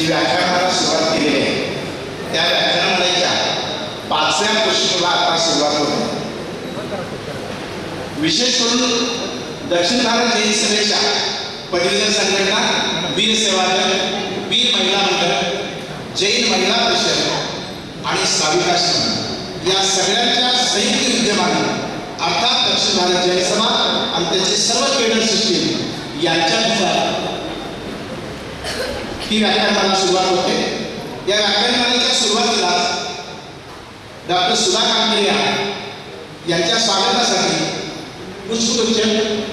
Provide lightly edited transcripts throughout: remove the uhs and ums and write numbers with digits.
जी व्याख्यानाला सुरुवात केलेली आहे त्या व्याख्यानामालेच्या 5व्या गोष्टीला आता सुरुवात होते. विशेष करून दक्षिण भारत जैन सभेच्या पदवीधर संघटना, वीर सेवा दल, वीर महिला मंडळ, जैन महिला परिषद आणि साविकाश्रम या सगळ्यांच्या संयुक्त विद्यमाने अर्थात दक्षिण भारत जैन सभा आणि त्याचे सर्व केडर सिस्टीम यांच्यानुसार ही व्याख्यानमाला सुरुवात होते. या व्याख्यानमालेच्या सुरुवातीला डॉक्टर सुधा कांबळे यांच्या स्वागतासाठी पुष्पगुच्छ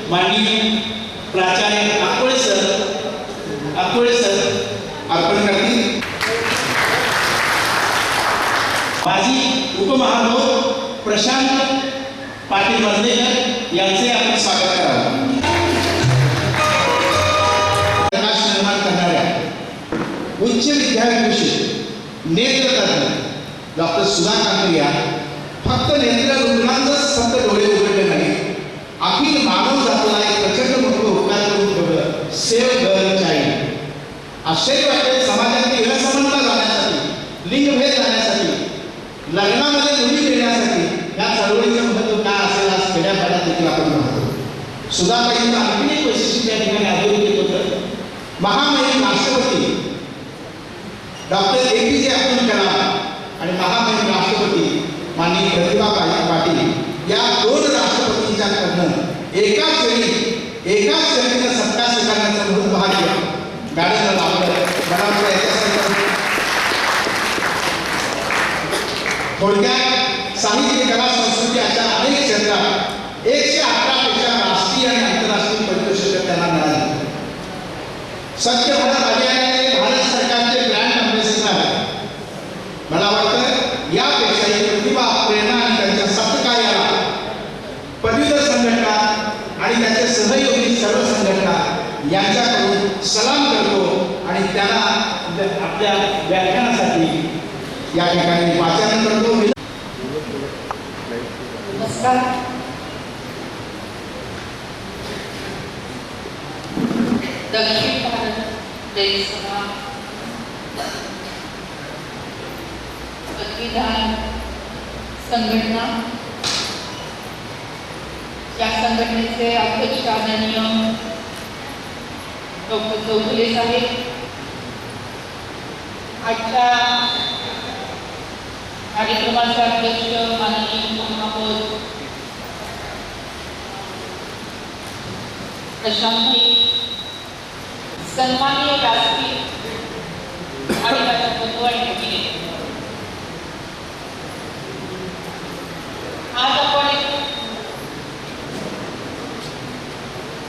माननीय प्राचार्य आकोळे सर अर्पण करतील. माजी उपमहापौर प्रशांत पाटील मजलेकर यांचे आपण स्वागत करावं. प्रकाश निर्माण करणाऱ्या उच्च विद्याविभूषित नेत्रतज्ञ डॉक्टर सुधा कांबळे फक्त नेत्र रुग्णांचंच फक्त डोळे उघडले नाही, अखिल मानव जातीला एक प्रचंड मोठं उपकार करून ठेवलं. Save girl child. आश्चर्य वाटते समाजातील असमानता जाण्यासाठी, लिंगभेद जाण्यासाठी, लग्नामध्ये मुली देण्यासाठी या चळवळीचं महत्त्व काय असेल आज खेड्यापाड्यात देखील आपण पाहतो. सुधाताईंचं आणखी एक वैशिष्ट्य त्या ठिकाणी अधोरेखित होतं. महामहिम राष्ट्रपती डॉक्टर APJ अब्दुल कलाम आणि महामहिम राष्ट्रपती माननीय प्रतिभाताई पाटील या दोन राष्ट्रपतींच्या कडनं एकाच वेळीनं सत्ता स्वीकारण्याचं म्हणून भाग्य मॅडमला लाभलं. थोडक्यात साहित्य, कला, संस्कृती अशा अनेक क्षेत्रात 111 पेक्षा राष्ट्रीय आणि आंतरराष्ट्रीय पारितोषिकं त्यांना मिळाली. सत्य भारत अभियानाचे भारत सरकारचे ब्रँड अँबॅसेडर आहेत. मला वाटतं यापेक्षाही प्रतिभा, प्रेरणा आणि त्यांच्या सत्कार्याला पदवीधर संघटना आणि त्यांचे सहयोगी सर्व संघटना यांच्याकडून सलाम करतो आणि त्यांना आपल्या व्याख्यानासाठी या ठिकाणी वाचन करतो. नमस्कार. दक्षिण भारत जैन सभा पदवीधर संघटना या संघटनेचे अध्यक्ष आदरणीय डॉक्टर चौधरी साहेब, आजच्या कार्यक्रमाचे अध्यक्ष माननीय उपमहापौर प्रशांतभाई, सन्माननीय व्यासपीठ आणि माझ्या बंधू आणि भगिनी, आज आपण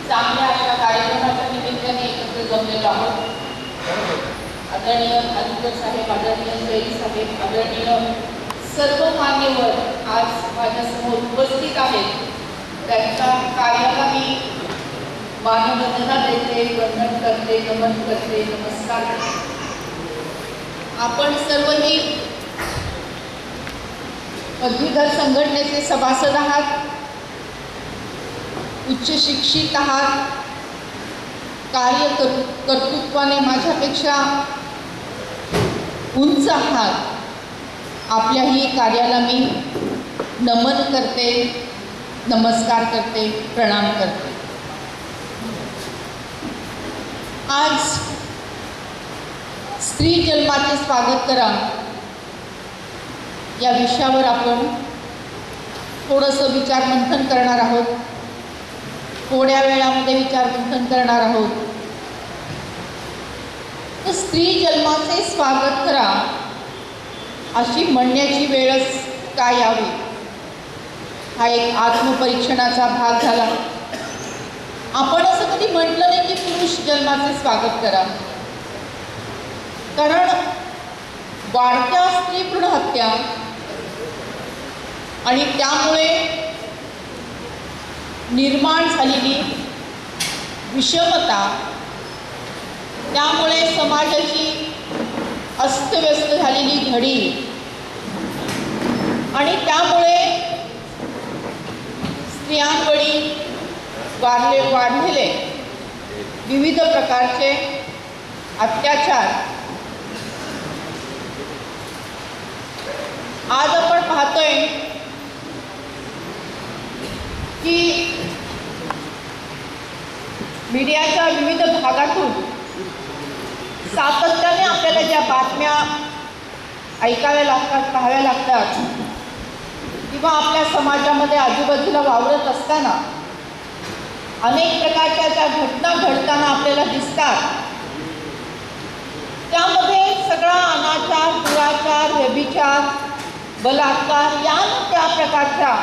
चांगल्या अशा कार्यक्रमाच्या निमित्ताने एकत्र जमलेलो आहोत. आदरणीय अधिकारी साहेब, आदरणीय जैन साहेब, आदरणीय सर्व मान्यवर आज माझ्यासमोर उपस्थित आहेत. त्यांच्या कार्याला मी मानवंदना देते, वंदन करते, नमन करते, नमस्कार करते. आपण सर्वही पदवीधर संघटनेचे सभासद आहात, उच्च शिक्षित आहात, कर्तृत्वाने माझ्यापेक्षा उंच आहात. आपल्याही कार्याला मी नमन करते, नमस्कार करते, प्रणाम करते. आज स्त्री जन्माचे स्वागत करा या विषयावर आपण थोडंसं विचारमंथन करणार आहोत. थोड्या वेळामध्ये विचारमंथन करणार आहोत. तर स्त्री जन्माचे स्वागत करा अशी म्हणण्याची वेळच का यावी, हा एक आत्मपरीक्षणाचा भाग झाला. आपण असं कधी म्हटलं नाही की पुरुष जन्माचे स्वागत करा, कारण वाढत्या स्त्री भ्रूण हत्या आणि त्यामुळे निर्माण झालेली विषमता, त्यामुळे समाजाची अस्तव्यस्त झालेली घडी आणि त्यामुळे स्त्रियांवरील वाढलेले विविध प्रकारचे अत्याचार आज आपण पाहतोय की मीडियाच्या विविध भागातून सातत्याने आपल्याला ज्या बातम्या ऐकाव्या लागतात, पाहाव्या लागतात, किंवा आपल्या समाजामध्ये आजूबाजूला वावरत असताना अनेक प्रकारच्या ज्या घटना घडताना आपल्याला दिसतात, त्यामध्ये सगळा अनाचार, दुराचार, व्यभिचार, बलात्कार या त्या प्रकारच्या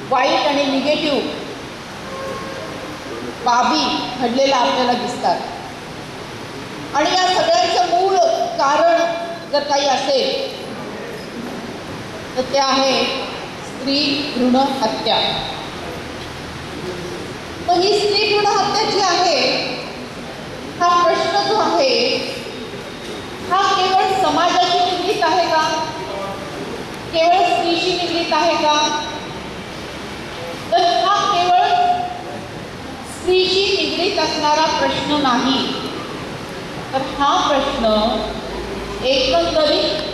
वाईट आणि निगेटिव्ह बाबी घडलेल्या आपल्याला दिसतात. आणि या सगळ्याचं मूळ कारण जर काही असेल तर ते आहे स्त्री भ्रूण हत्या. तर ही स्त्री भ्रूण हत्या जी आहे, हा प्रश्न जो आहे हा केवळ समाजाशी निगडीत आहे का, केवळ स्त्रीशी निगडीत आहे का, तर हा केवळ स्त्रीशी निगडीत असणारा प्रश्न नाही, तर हा प्रश्न एकंदरीत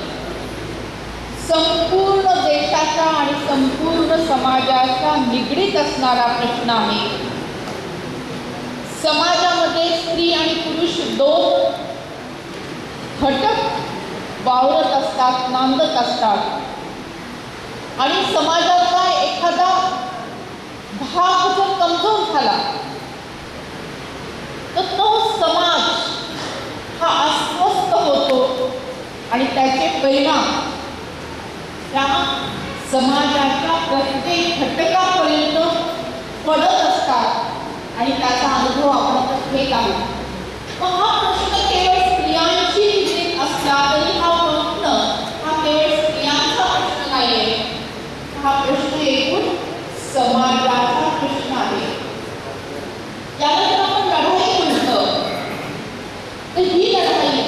संपूर्ण देशाचा आणि संपूर्ण समाजाचा निगडीत असणारा प्रश्न आहे. समाजामध्ये स्त्री आणि पुरुष दोन घटक वावरत असतात, नांदत असतात, आणि समाजाचा एखादा भाग जर कमजोर झाला तर तो समाज हा अस्वस्थ होतो आणि त्याचे परिणाम त्या समाजाच्या प्रत्येक घटकापर्यंत पडत असतात आणि त्याचा अनुभव आपण आता घेत आहोत. मग हा प्रश्न केवळ स्त्रियांशी निगडीत असला तरी हा प्रश्न हा केवळ स्त्रियांचा प्रश्न नाहीये, हा प्रश्न एकूण समाजाचा प्रश्न आहे. याला जर आपण लढाई म्हणतो तर ही लढाई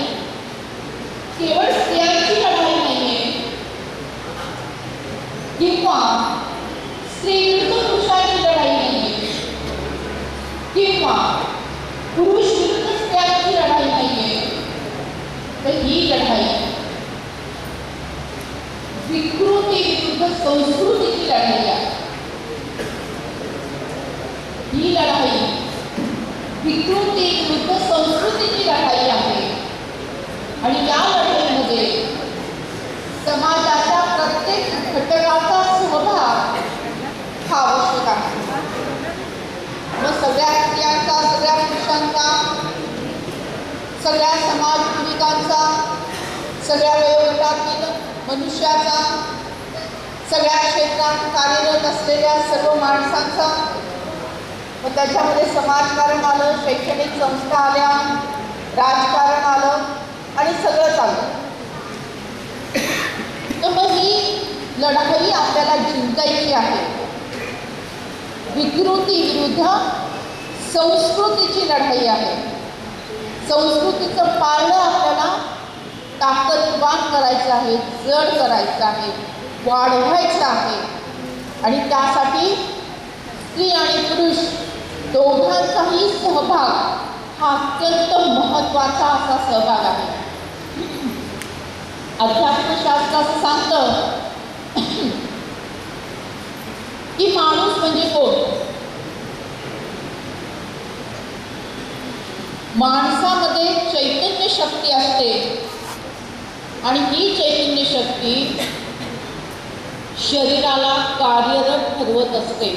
केवळ स्त्रियांची लढाई नाहीये किंवा स्त्री विरुद्ध पुरुषांची लढाई नाहीये किंवा पुरुष विरुद्ध स्त्रियांची लढाई नाहीये, तर ही लढाई विकृती विरुद्ध संस्कृतीची लढाई आहे. ही लढाई विकृती विरुद्ध संस्कृतीची लढाई आहे आणि या लढाईमध्ये समाजाच्या प्रत्येक घटकाचा सहभाग हा आवश्यक आहे. मग सगळ्या स्त्रियांचा, सगळ्या पुरुषांचा, सगळ्या समाज जीविकांचा, सगळ्या वयोगटातील मनुष्याचा, सगळ्या क्षेत्रात कार्यरत असलेल्या सर्व माणसांचा, मग त्याच्यामध्ये समाजकारण आलं, शैक्षणिक संस्था आल्या, राजकारण आलं आणि सगळंच आलं. तर मग ही लढाई आपल्याला जिंकायची आहे. विकृती विरुद्ध संस्कृतीची लढाई आहे. संस्कृतीचं पाळणं आपल्याला ताकदवान करायचं आहे, जड करायचं आहे, वाढवायचं आहे. आणि त्यासाठी स्त्री आणि पुरुष दोघांचाही सहभाग हा अत्यंत महत्त्वाचा असा सहभाग आहे. अध्यात्मशास्त्र असं सांगतं की माणूस म्हणजे कोण? माणसामध्ये चैतन्य शक्ती असते आणि ही चैतन्य शक्ती शरीराला कार्यरत ठरवत असते.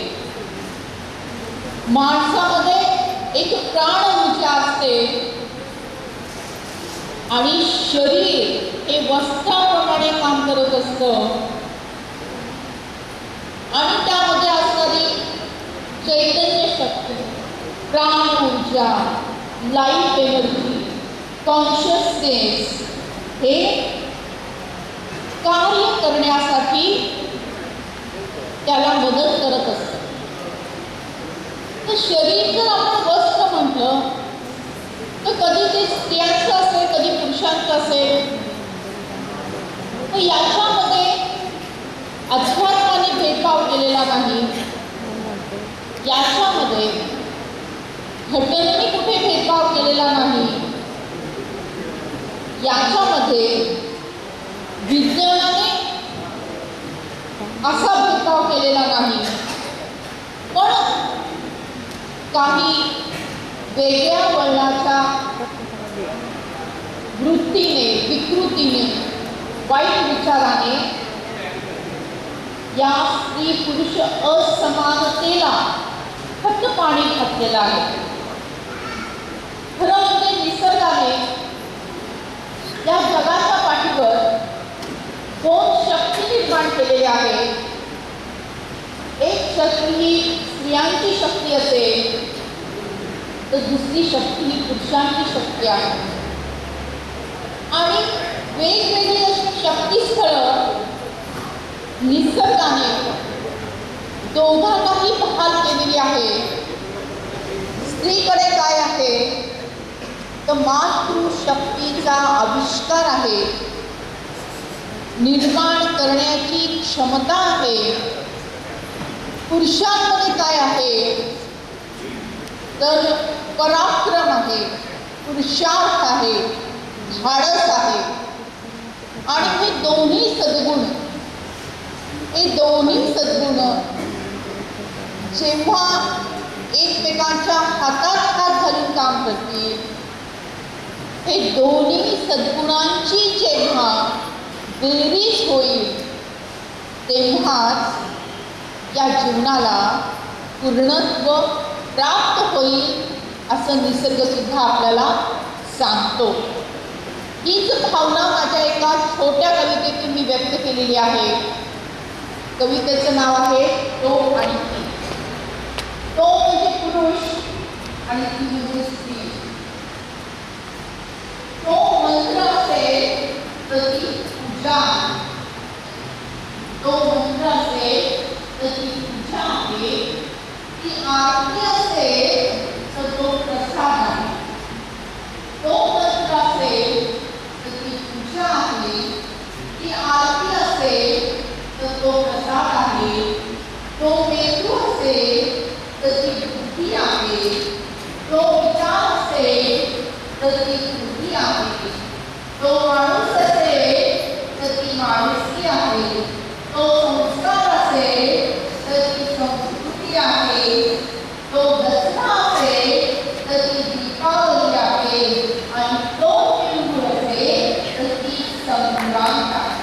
माणसामध्ये एक प्राण ऊर्जा असते आणि शरीर हे वस्त्राप्रमाणे काम करत असतं आणि त्यामध्ये असणारी चैतन्य शक्ती, प्राण ऊर्जा, लाईफ एनर्जी, कॉन्शियसनेस हे कार्य करण्यासाठी त्याला मदत करत असतं. तर शरीर जर आपण वस्त्र म्हटलं तर कधी ते स्त्रियांचं असेल, कधी पुरुषांचं असेल, तर याच्यामध्ये अध्यात्माने भेदभाव केलेला नाही, याच्यामध्ये घटनेने कुठे भेदभाव केलेला नाही, याच्यामध्ये विज्ञानाने असा भेदभाव केलेला नाही, पण काही वेगळ्या वळणाच्या वृत्तीने, विकृतीने, वाईट विचाराने या स्त्री पुरुष असमानतेला खतपाणी घातलेलं आहे. खरं म्हणजे निसर्गाने या जगाच्या पाठीवर दोन शक्ती निर्माण केलेली आहे. एक शक्ती ही स्त्रियांची शक्ती असेल तर दुसरी शक्ती ही पुरुषांची शक्ती आहे. आणि वेगवेगळी अशी शक्तीस्थळं निसर्गाने दोघांनाही बहाल केलेली आहे. स्त्रीकडे काय आहे तर मातृशक्तीचा आविष्कार आहे, निर्माण करण्याची क्षमता आहे. पुरुषांमध्ये काय आहे तर पराक्रम आहे, पुरुषार्थ आहे, धाडस आहे. आणि हे दोन्ही सद्गुण जेव्हा एकमेकांच्या हातात हात घालून काम करतील, हे दोन्ही सद्गुणांची जेव्हा बेरीज होईल तेव्हाच या जीवनाला पूर्णत्व प्राप्त होईल असं निसर्ग सुद्धा आपल्याला सांगतो. हीच भावना माझ्या एका छोट्या कवितेतून मी व्यक्त केलेली आहे. कवितेचं नाव आहे तो आणि ती. तो म्हणजे पुरुष आणि ती म्हणजे स्त्री. तो मंत्र असेल तर ती पूजा, तो मंत्र असेल तर ती पूजा आहे. ती आरती असेल तर तो प्रसाद आहे. तो मंत्र असेल तर ती पूजा आहे. ती आरती असेल तर तो प्रसाद आहे. तो मेंदू असेल तर ती बुद्धी आहे. तो विचार असेल तर ती बुद्धी आहे. तो माणूस असेल तर ती माणुसकी आहे. तो संस्कार असेल तर ती संस्कृती आहे. तो दसरा असेल तर ती दीपावली आहे. आणि तो तिळगुळ असेल तर ती संक्रांत आहे.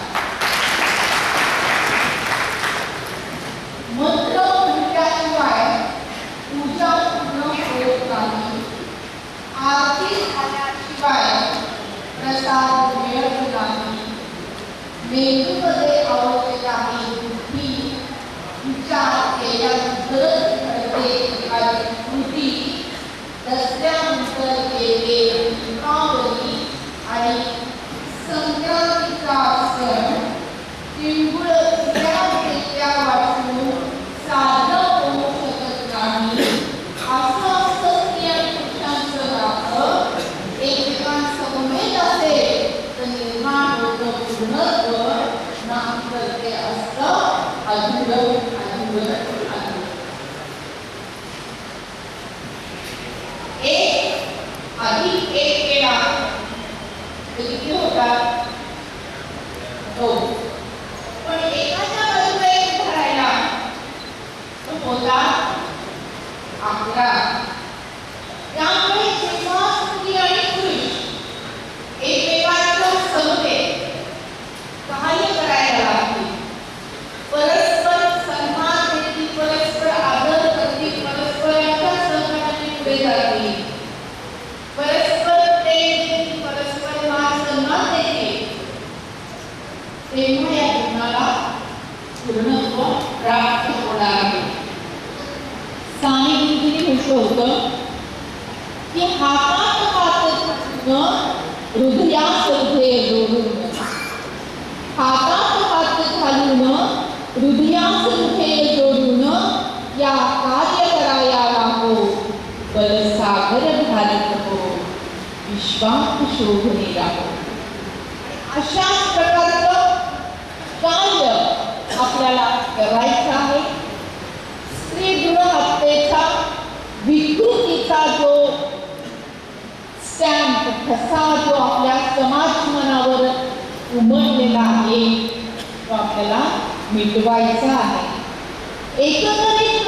मंत्र म्हटल्याशिवाय पूजा पूर्ण होत नाही. आरती झाल्याशिवाय प्रसाद मिळत नाही. मेंदूमध्ये आवडलेली आहे बुद्धी, विचार केल्यानंतर घडते आणि कृती. दसऱ्यानंतर येते दीपावली आणि संक्रांतीचा सण. तिळगुळ त्या वाचून साधं होऊ शकत नाही. असं असतं की आणि पुरुषांचं नातं एकमेकांसमवेत असेल तर निर्माण होतं पूर्णत्व, नाही तर ते असतं अधुरं. एक अधिक एक केला तर किती होतात? हो. पण एकाच्या बाजूला एक धरायला होता 11. त्यामुळे जेव्हा स्त्री आणि पुरुष एकमेकांच्या समवेत कार्य करायला लागतील, परस्पर सन्मान देतील, परस्पर आदर करतील, परस्परांच्या सहकार्याने पुढे जातील, परस्पर प्रेम देतील, परस्पर मान सन्मान देतील, तेव्हा या जीवनाला पूर्णत्व प्राप्त होणार आहे. साने गुरुजींनी म्हटलं होतं की हातात हात घालून हृदयास हृदय जोडून, हातात हात घालून हृदयास हृदय जोडून या कार्य कराया लागो. बलसागर धारित हो, विश्वात शोभने राहो. अशाच प्रकारचं कार्य आपल्याला करायचं आहे. स्त्री गुणहत्येचा, विकृतीचा जो स्टॅम्प, ठसा जो आपल्या समाज मनावर उमटलेला आहे तो आपल्याला मिटवायचा आहे. एकंदरीत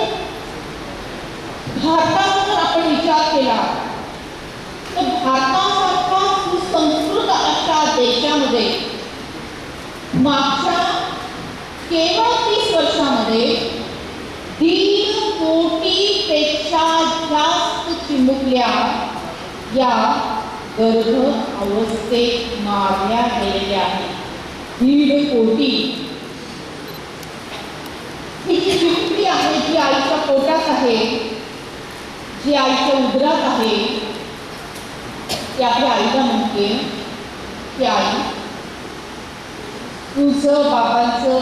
भारताचा जर आपण विचार केला तर भारतासारख्या सुसंस्कृत अशा देशामध्ये मागच्या केवळ 30 वर्षामध्ये 1.5 कोटीपेक्षा जास्त चिमुकल्या या गर्भ अवस्थेत मारल्या गेलेल्या आहेत. 1.5 कोटी. ही जी चिमुकली आहे, जी आईच्या पोटात आहे, जी आईच्या उदरात आहे, ती आपल्या आईला म्हणते की आई, तुझं बाबांचं,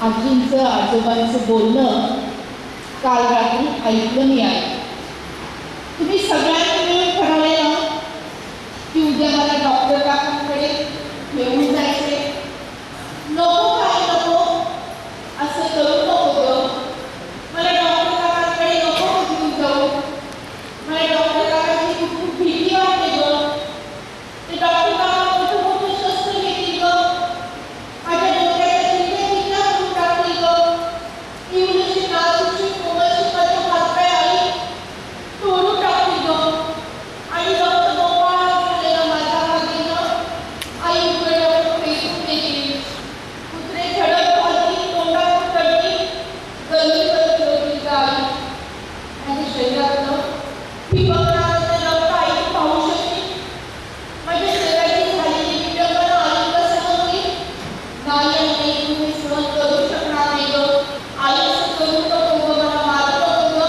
आजींचं, आजोबांचं बोलणं काल रात्री ऐकलं मी आहे. तुम्ही सगळ्यांनी मिळून ठरवलेलं की उद्या मला डॉक्टर काकांकडे घेऊन जायचे. नको काय नको असं करू नको ग. मला डॉक्टर काकांकडे नको घेऊन जाऊ. मला डॉक्टर काकांची खूप भीती वाटते ग. ते डॉक्टर काका मोठं मोठं शस्त्र घेतील ग. माझ्या डोक्याच्या चिंतेत करून टाकतील ग. इवलीची नाजूकची कोमलची माझ्या हातपाय आई तोडून टाकतील ग. आणि रक्त गोपाळ झालेलं माझ्या हातीनं आई उघड्यावर फेकून देतील. कुत्रे झडप घालतील, तोंडात पडतील, गल्लीवर फिरवतील गावी. माझ्या शरीरातलं ठिबकणारं रक्त आई पाहू शकते. माझ्या शरीराची झालेली विटंबना आईला सहन होईल. नाही तुम्ही सहन करू शकणार नाही ग. आई असं करू नको ग. मला मारू नको ग.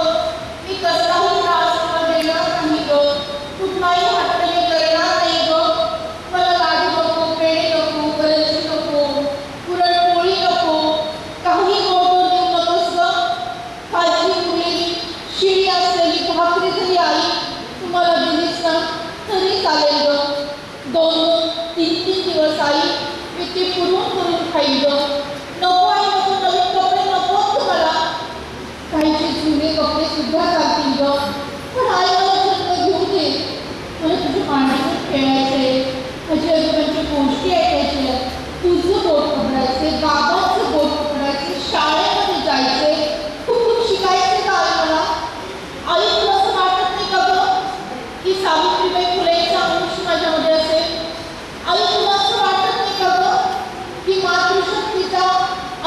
मी कसलाही त्रास तुला देणार नाही ग. कुठलाही हट्ट मी करणार नाही ग. मला लाडू नको, पेढे नको, करंजी नको, पुरणपोळी नको, काही गोड देऊ नकोस ग. खालची मुली शिळी असलेली भाकरी जरी आई तुम्हाला दिलीस ना तरी चालेल ग. 2-3 दिवस आई मी ती पुरून खाईल ग. नको आई नको, नवीन कपडे नको तुम्हाला. काहीचे जुने कपडे सुद्धा चालतील ग. पण आई मला जन्म घेऊ दे. मला तुझ्या मांडीवर खेळायचे, माझी आजोबांची गोष्टी ऐकायची, तुझं बोट पकडायचे, बाबांचं बोट पकडायचे, शाळेमध्ये जायचे, खूप शिकायचे का आई मला. आई तुला असं वाटत नाही का ग की सावित्रीबाई फुलेंचा अंश माझ्यामध्ये असेल. आई तुला असं वाटत नाही का ग की मातृशक्तीचा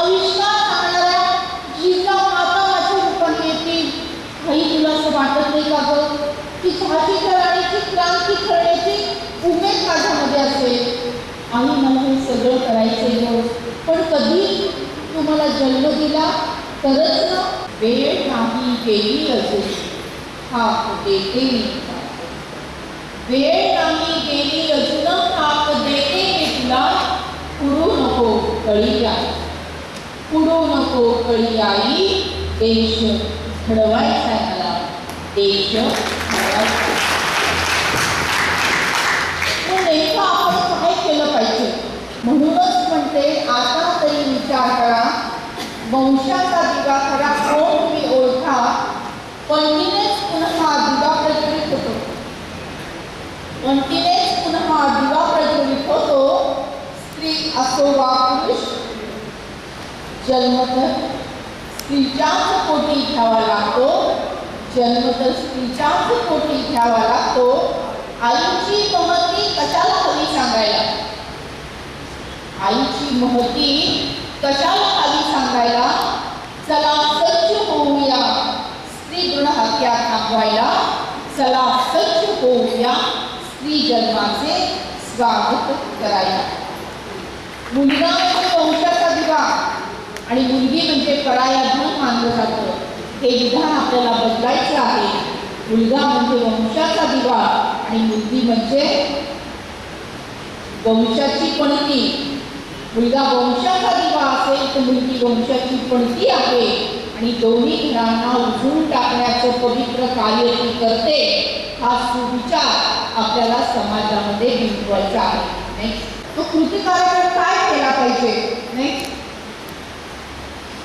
आविष्कार सांगणाऱ्या जिजाऊ माता माझ्या रूपाने येतील. आई तुला असं वाटत नाही का ग की झाशी घराण्याची क्रांती करण्याची उमेद माझ्यामध्ये असेल. आई मला हे सगळं करायचे ग. पण कधी तुम्हाला जन्म दिला तरच ना. वेळ नाही गेली अजून हाक देते मी. वेळ नाही गेली अजून हाक देते मी तुला. पुढू नको कळी आई, पुढू नको कळी आई. देश घडवायचा आहे मला, देश घडवायचा. नेमकं आपण काय केलं पाहिजे. म्हणूनच म्हणते आता तरी विचार करा. वंशाचा दिवा खरा कोण तुम्ही ओळखा. पंथीनेच पुन्हा दिवा प्रज्वलित होतो. पंथीनेच पुन्हा दिवा प्रज्वलित होतो. स्त्री असो वा पुरुष, जन्म तर स्त्रीच्याच पोटी घ्यावा लागतो. जन्म तर स्त्रीच्याच पोटी घ्यावा लागतो. आईची महती कशाला हवी सांगायला. आईची महती कशाला हवी सांगायला. चला सज्ज होऊया स्त्री भ्रूण हत्या थांबवायला. चला सज्ज होऊया स्त्री जन्माचे स्वागत करायला. मुलगा म्हणजे वंशाचा दिवा आणि मुलगी म्हणजे पराया धन मानलं जातं. हे विधान आपल्याला बदलायचं आहे. मुलगा म्हणजे वंशाचा दिवा आणि मुलगी म्हणजे वंशाची पणती. मुलगा वंशाचा दिवा असेल तर मुलगी वंशाची पणती आहे. आणि दोन्ही घरांना उजळून टाकण्याचं पवित्र कार्य ती करते. हा सुविचार आपल्याला समाजामध्ये बिंबवायचा आहे. तो कृतिकाराने काय केला पाहिजे नाही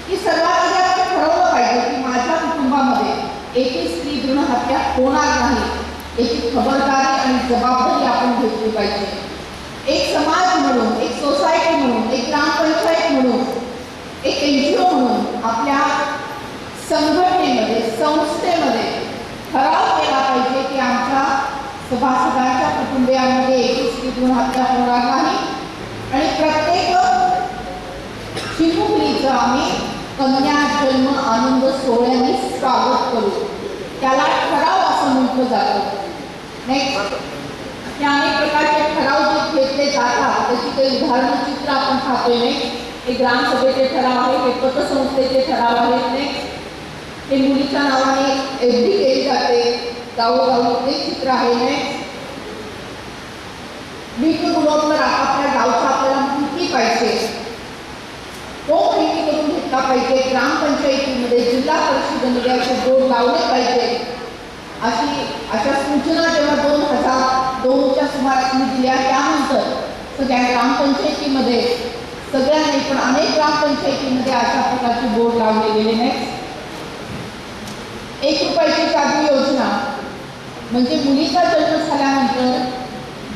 की सर्वात आधी आपण ठरवलं पाहिजे की माझ्या कुटुंबामध्ये एकही स्त्री भ्रूण हत्या होणार नाही याची खबरदारी आणि जबाबदारी आपण घेतली पाहिजे. एक समाज म्हणून, एक सोसायटी म्हणून, एक ग्रामपंचायत म्हणून एक NGO म्हणून आपल्या संघटनेमध्ये संस्थेमध्ये ठराव केला पाहिजे की आमच्या सभासदांच्या कुटुंबियांमध्ये एकीकडून हत्या होणार नाही आणि प्रत्येक चिमुकलीचं आम्ही कन्या जन्म आनंद सोहळ्याने स्वागत करू. त्याला ठराव असं म्हटलं जातं. नेक्स्ट, हे अनेक प्रकारचे ठराव जे घेतले जातात त्याची काही उदाहरणचित्र आपण पाहतोय. नेक्स्ट, हे ग्रामसभेचे ठराव आहे, हे पतसंस्थेचे ठराव आहेत. नेक्स्ट, हे मुलीच्या नावाने FD केली जाते, गावोगावी ते चित्र आहे. नेक्स्ट, वीट गुणोत्तर आपापल्या गावचा आपल्याला माहिती पाहिजे, तो माहिती करून घेतला पाहिजे. ग्रामपंचायतीमध्ये जिल्हा परिषदेमध्ये असे बोर्ड लावले पाहिजे. अशा सूचना जेव्हा 2002च्या सुमारास मी दिल्या, त्यानंतर सगळ्या ग्रामपंचायतीमध्ये, सगळ्या नाही पण अनेक ग्रामपंचायतीमध्ये अशा प्रकारचे बोर्ड लावले गेले. नेक्स्ट, 1 रुपयाची चादू योजना म्हणजे मुलीचा जन्म झाल्यानंतर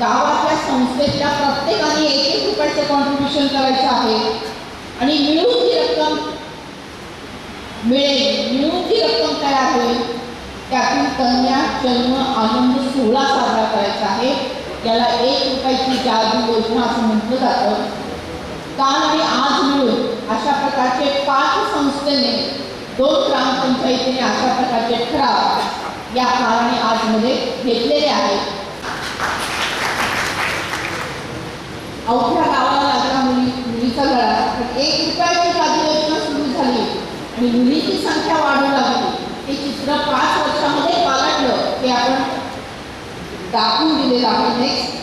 गावातल्या संस्थेतल्या प्रत्येकाने 1 रुपयाचे कॉन्ट्रीब्युशन करायचं आहे आणि मिळून जी रक्कम मिळेल, मिळून जी रक्कम तयार होईल त्यातून कन्या जन्म आनंद सोहळा साजरा करायचा आहे. याला 1 रुपयाची जादू योजना असं म्हटलं जातं. काल आणि आज मिळून अशा प्रकारचे 5 संस्थेने, 2 ग्रामपंचायतीने अशा प्रकारचे ठराव या काल आणि आजमध्ये घेतलेले आहेत. अवघ्या गावाला लागला मुलीचा गळा, पण 1 रुपयाची जादू योजना सुरू झाली आणि मुलीची संख्या वाढू लागली. हे चित्र 5 वर्षामध्ये पालटलं हे आपण दाखवून दिलेलं आहे. नेक्स्ट,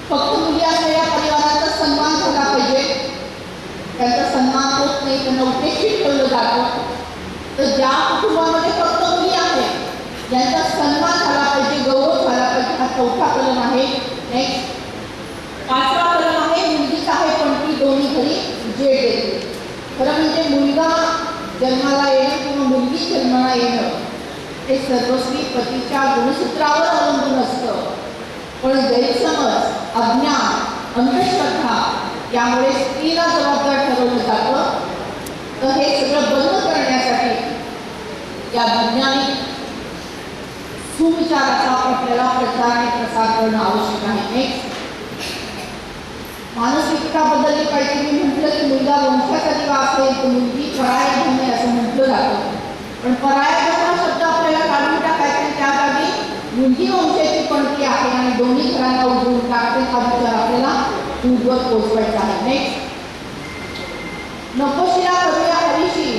फक्त मुली असलेल्या परिवाराचा सन्मान झाला पाहिजे, त्यांचा सन्मान होत नाही, त्यांना उपेक्षित ठेवलं जातं. तर ज्या कुटुंबामध्ये फक्त मुली आहेत यांचा सन्मान झाला पाहिजे, गौरव झाला पाहिजे. हा 4था कलम आहे. नेक्स्ट, 5वा कलम आहे मुलगीच आहे पण ती दोन्ही घरी उजेड देते. खरं म्हणजे मुलगा जन्माला येणं किंवा मुलगी जन्माला येणं हे सर्वस्वी पतीच्या गुणसूत्रावर अवलंबून असतं. पण गैरसमज, अज्ञान, अंधश्रद्धा यामुळे स्त्रीला जबाबदार ठरवलं जातं. तर हे सगळं बंद करण्यासाठी या वैज्ञानिक सुविचाराचा आपल्याला प्रचार आणि प्रसार करणं आवश्यक आहे. नेक्स्ट, मानसिकता बदलली पाहिजे. मी म्हटलं की मुलगा वंशाचा दिवा असेल तर मुलगी पराया धन आहे असं म्हटलं जातं, पण पराया धन हा शब्द आपल्याला काढून टाकायचा आणि त्या जागी मुलगी वंशाची पणती आहे आणि दोन्ही घरांना उजळून टाकते हा विचार आपल्याला दूरवर पोचवायचा आहे. नेक्स्ट, नकोशीला करूया हरीशी.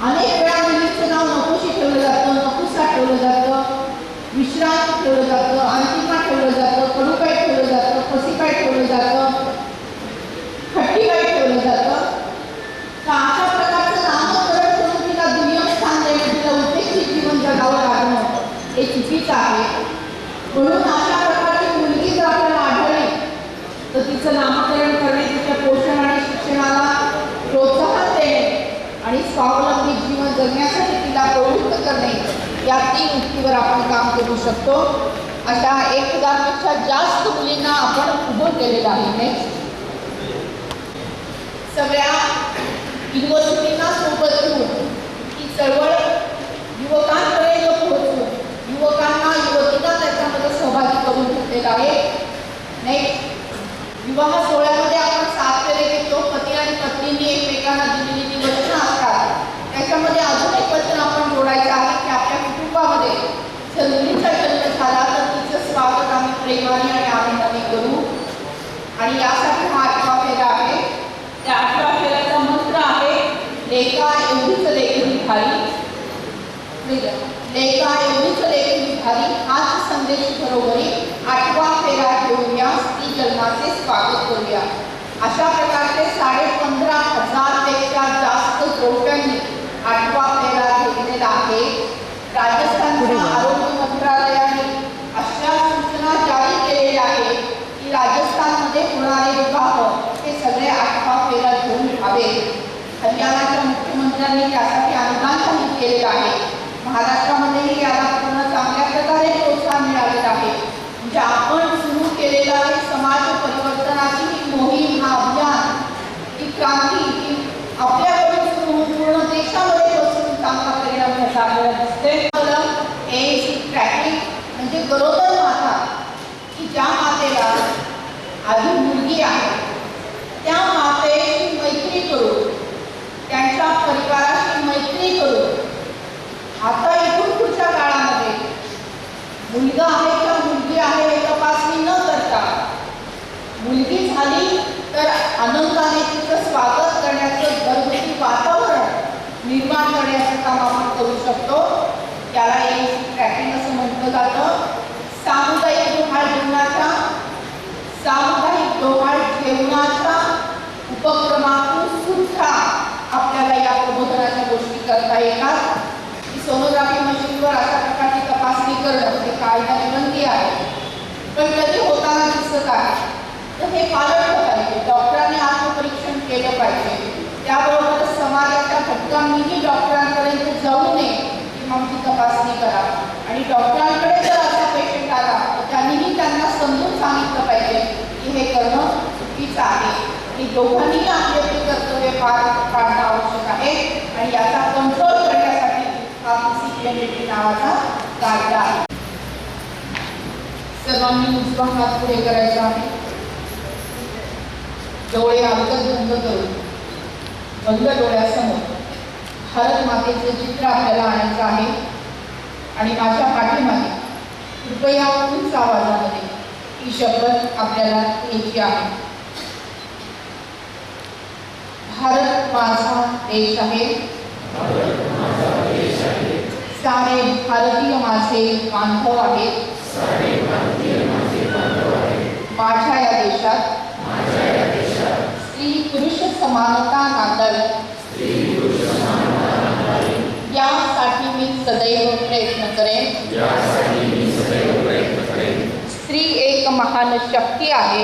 अनेक वेळा मुलीचं नाव नकोशी ठेवलं जातं, नकोसा ठेवलं जातं, विश्रांत ठेवलं जातं, अंतिमा ठेवलं जातं, कडूबाई ठेवलं जातं, फसीबाई ठेवलं जातं, खट्टीबाई ठेवलं जातं. तर अशा प्रकारचं नामकरण करून तिला दुय्यम स्थान देणं, तिला उपेक्षित जीवन जगावं लागणं हे चुकीचं आहे. म्हणून अशा प्रकारची मुलगी जर आपल्याला आढळली तर तिचं नामकरण करणे, तिच्या पोषण आणि शिक्षणाला प्रोत्साहन देणे आणि स्वावलंबी जीवन जगण्यासाठी तिला प्रवृत्त करणे या 3 गोष्टीवर आपण काम करू शकतो. अशा 1000पेक्षा जास्त मुलींना आपण उभं केलेलं आहे. नेक्स्ट, सगळ्या युनिव्हर्सिटींना सोबत घेऊन ही चळवळ युवकांपर्यंत पोहोचून युवकांना, युवतींना त्याच्यामध्ये सहभागी करून घेतलेला आहे. नेक्स्ट, विवाह सोहळ्यामध्ये आपण 7 फेरे घेतो. पती आणि पत्नींनी एकमेकांना दिलेली जी वचनं असतात त्याच्यामध्ये अजून एक वचन आपण जोडायचं आहे की आपल्या कुटुंबामध्ये जर मुलीचा जन्म झाला तर तिचं स्वागत आम्ही प्रेमाने आणि आनंदाने करू. आणि यासाठी हा 8वा फेरा आहे. त्या 8व्या फेऱ्याचा मंत्र आहे लेका एवढीच लेखी भारी, लेका एवढीच लेखी भारी. हाच संदेश बरोबरी 8वा फेरा घेऊया, स्त्री जन्माचे स्वागत करूया. अशा प्रकारचे 15,500 पेक्षा जास्त जोडप्यांनी 8वा फेरा घेतलेला आहे. राजस्थानच्या आरोग्य मंत्रालयाने अशा सूचना जारी केलेल्या आहेत की राजस्थानमध्ये होणारे विवाह हे सगळे 8वा फेरा घेऊन व्हावे. हरियाणाच्या मुख्यमंत्र्यांनी त्यासाठी अनुदान जाहीर केलेलं आहे. महाराष्ट्रामध्येही याला पूर्ण चांगल्या प्रकारे प्रोत्साहन मिळालेलं आहे. म्हणजे आपण सुरू केलेलं आहे समाज परिवर्तनाची ही मोहीम, हा अभियान ही असते. एसी ट्रॅकिंग म्हणजे गरोदर माता की ज्या मातेला आधी मुलगी आहे त्या मातेशी मैत्री करून त्यांच्या परिवाराशी मैत्री करून आता इथून पुढच्या काळामध्ये मुलगा आहे का मुलगी आहे हे तपासणी न करता मुलगी झाली तर आनंदाने तिचं स्वागत करण्याचं घरगुती वातावरण निर्माण करण्याचं काम आपण करू शकतो. त्याला एसी ट्रॅकिंग असं म्हटलं जातं. सामुदायिक डोहाळ जेवणाच्या उपक्रमातून सुद्धा आपल्याला या प्रबोधनाच्या गोष्टी करता येतात. सोनोग्राफी मशीनवर अशा प्रकारची तपासणी करणं हे कायद्याने बंदी आहे, पण कधी होताना दिसत आहे तर हे पाळलं पाहिजे. डॉक्टरांनी आत्मपरीक्षण केलं पाहिजे. त्याबरोबरच समाजाच्या घटकांनीही डॉक्टरांपर्यंत जाऊ नये किंवा आमची तपासणी करा आणि डॉक्टरांकडे जर असा पेशंट आला तर त्यांनीही त्यांना समजून सांगितलं पाहिजे की हे करणं चुकीचं आहे. ही दोघांनीही आपली आपली कर्तव्य पाळणं आवश्यक आहे आणि याचा कंट्रोल करण्यासाठी हा PCPNDT नावाचा कायदा आहे. सर्वांनी उजवा हात पुढे करायचा आहे. डोळे अवगत बंद करून बंद डोळ्यासमोर भारत मातेचं चित्र आपल्याला आणायचं आहे आणि माझ्या पाठीमागे कृपया उंच आवाजामध्ये ही शपथ आपल्याला घ्यायची आहे. भारत माझा देश आहे. सारे भारतीय माझे बांधव आहेत. माझ्या या देशात स्त्री पुरुष समानता नांदावी यासाठी मी सदैव प्रयत्न करेन. स्त्री एक महान शक्ती आहे.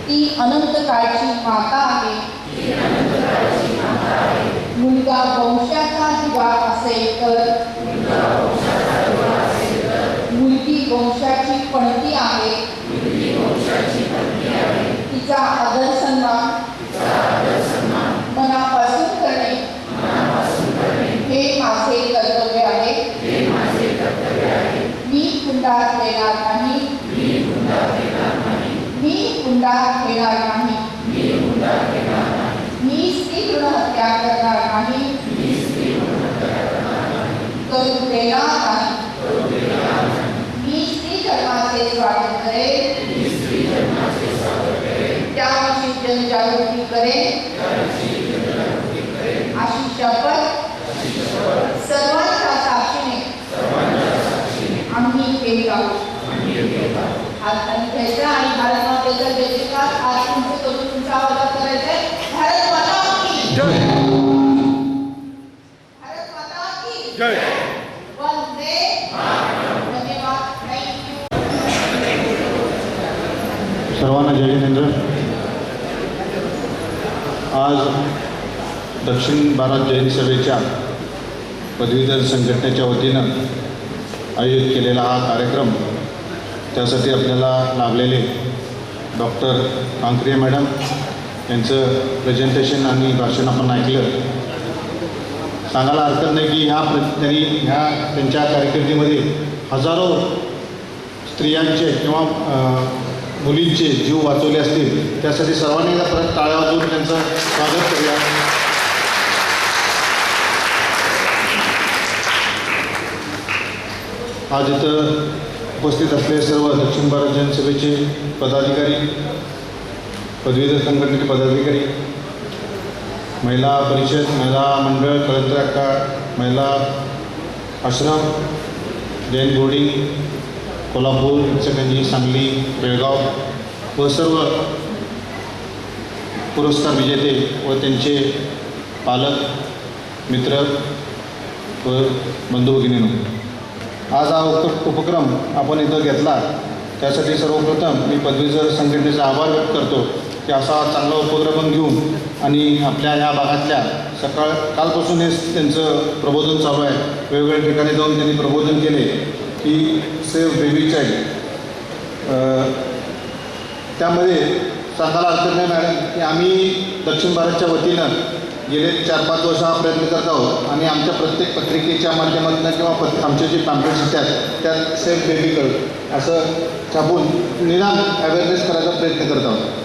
ती अनंत काळची माता आहे. मुलगा वंशाचा दिवा असेल तर मुलगी वंशाची पणती आहे. तिचा आदर सन्मान मनापासून करणे हे माझे कर्तव्य आहे. मी हुंडा देणार नाही. मी हुंडा घेणार नाही. मी स्त्री भ्रूण हत्या करणार नाही. करू देणार नाही. मी स्त्री धर्माचे स्वागत करेन. त्याविषयी जनजागृती करेन अशी शपथ सर्वांच्या साक्षीने आम्ही घेत आहोत. आणि घ्यायचा आणि भारत मातेचा जयकार आज तुमचे करून तुमचा आवाज करायचा आहे. भारत माता की जय. भारत माता की जय. वंदे मातरम. धन्यवाद. थँक्यू. सर्वांना जय जिनेंद्र. आज दक्षिण भारत जैन सभेच्या पदवीधर संघटनेच्या वतीनं आयोजित केलेला हा कार्यक्रम, त्यासाठी आपल्याला लाभलेले डॉक्टर कांकरिया मॅडम यांचं प्रेझेंटेशन आणि भाषण आपण ऐकलं. सांगायला हरकत नाही की त्यांच्या कारकिर्दीमध्ये हजारो स्त्रियांचे किंवा मुलींचे जीव वाचवले असतील. त्यासाठी सर्वांनी परत टाळ्या वाजवून त्यांचं स्वागत करूया. आज इथं उपस्थित असलेले सर्व दक्षिण भारत जैन सभेचे पदाधिकारी, पदवीधर संघटनेचे पदाधिकारी, महिला परिषद, महिला मंडळ, कळंत्र अक्का, महिला आश्रम, जैन बोर्डिंग, कोल्हापूर, इचलकरंजी, सांगली, बेळगाव व सर्व पुरस्कार विजेते व त्यांचे पालक, मित्र व बंधू भगिनींनो, आज हा उपक्रम आपण इथं घेतला त्यासाठी सर्वप्रथम मी पदवीधर संघटनेचा आभार व्यक्त करतो की असा चांगला उपक्रम घेऊन आणि आपल्या ह्या भागातल्या कालपासून हे त्यांचं प्रबोधन चालू आहे. वेगवेगळ्या ठिकाणी जाऊन त्यांनी प्रबोधन केले की सेव्ह बेबी चाइल्ड. त्यामध्ये सांगायला हरकत नाही मॅडम की आम्ही दक्षिण भारतच्या वतीनं गेले 4-5 वर्ष हा प्रयत्न करत आहोत आणि आमच्या प्रत्येक पत्रिकेच्या माध्यमातून किंवा आमचे जे पॅम्पलेट्स असतात त्यात सेफ बेबी गर्ल असं छापून निदान अवेअरनेस करायचा प्रयत्न करत आहोत.